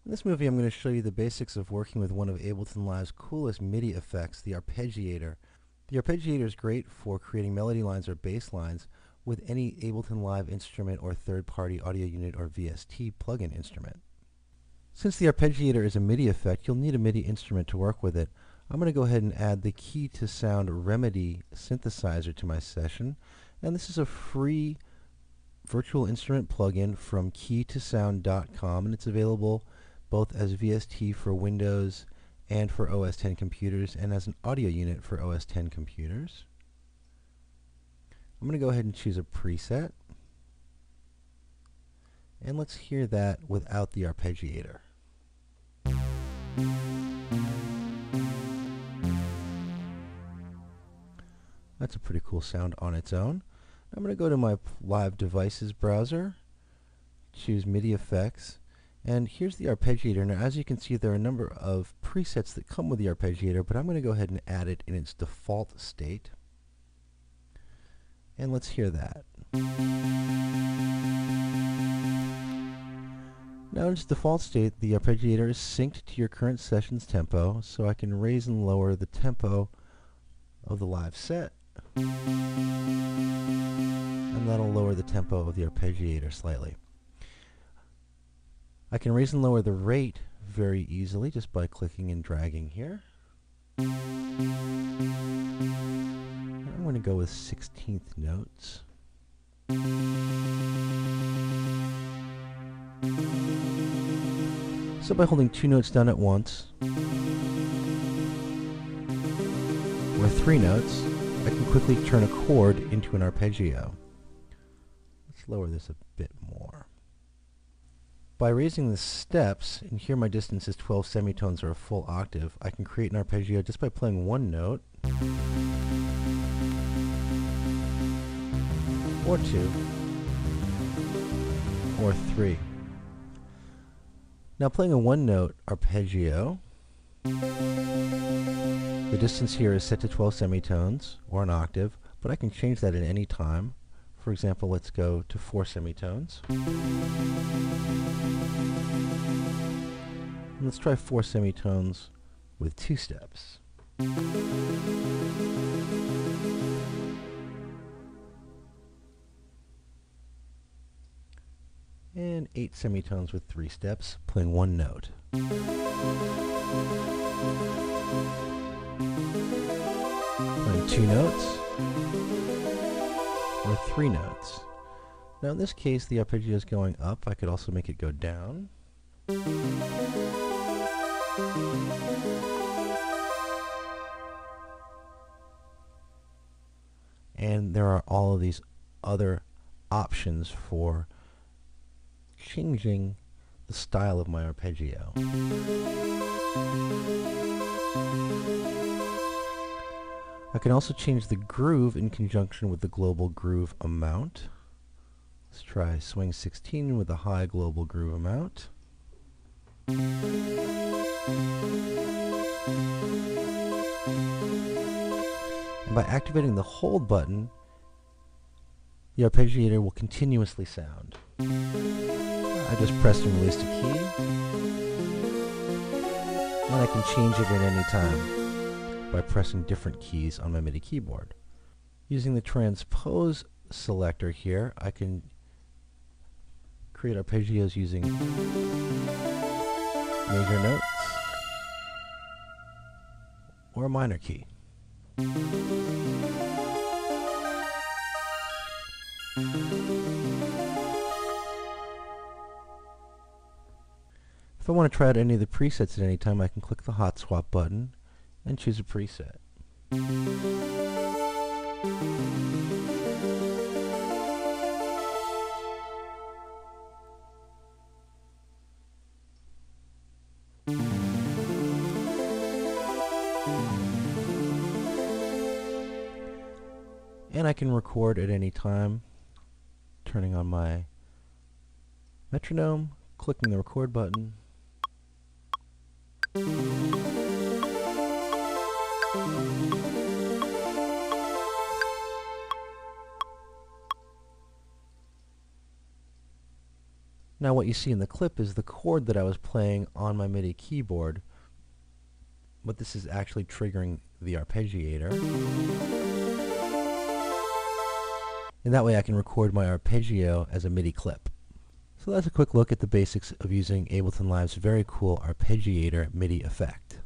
In this movie, I'm going to show you the basics of working with one of Ableton Live's coolest MIDI effects, the Arpeggiator. The Arpeggiator is great for creating melody lines or bass lines with any Ableton Live instrument or third-party audio unit or VST plugin instrument. Since the Arpeggiator is a MIDI effect, you'll need a MIDI instrument to work with it. I'm going to go ahead and add the Key to Sound Remedy synthesizer to my session, and this is a free virtual instrument plugin from keytosound.com, and it's available both as VST for Windows and for OS X computers, and as an audio unit for OS X computers. I'm going to go ahead and choose a preset, and let's hear that without the Arpeggiator. That's a pretty cool sound on its own. I'm going to go to my Live Devices browser, choose MIDI Effects, and here's the Arpeggiator. Now, as you can see, there are a number of presets that come with the Arpeggiator, but I'm going to go ahead and add it in its default state. And let's hear that. Now, in its default state, the Arpeggiator is synced to your current session's tempo, so I can raise and lower the tempo of the live set. And that'll lower the tempo of the Arpeggiator slightly. I can raise and lower the rate very easily just by clicking and dragging here. I'm going to go with 16th notes. So by holding two notes down at once, or three notes, I can quickly turn a chord into an arpeggio. Let's lower this a bit more. By raising the steps, and here my distance is 12 semitones or a full octave, I can create an arpeggio just by playing one note, or two, or three. Now playing a one-note arpeggio, the distance here is set to 12 semitones, or an octave, but I can change that at any time. For example, let's go to 4 semitones. And let's try 4 semitones with 2 steps. And 8 semitones with 3 steps, playing one note. Playing 2 notes, or 3 notes. Now in this case, the arpeggio is going up. I could also make it go down. And there are all of these other options for changing the style of my arpeggio. I can also change the groove in conjunction with the global groove amount. Let's try swing 16 with a high global groove amount. And by activating the hold button, the arpeggiator will continuously sound. I just pressed and released a key, and I can change it at any time by pressing different keys on my MIDI keyboard. Using the transpose selector here, I can create arpeggios using major notes or a minor key. If I want to try out any of the presets at any time, I can click the hot swap button and choose a preset. And I can record at any time, turning on my metronome, clicking the record button, Now what you see in the clip is the chord that I was playing on my MIDI keyboard, but this is actually triggering the arpeggiator. And that way I can record my arpeggio as a MIDI clip. So that's a quick look at the basics of using Ableton Live's very cool Arpeggiator MIDI effect.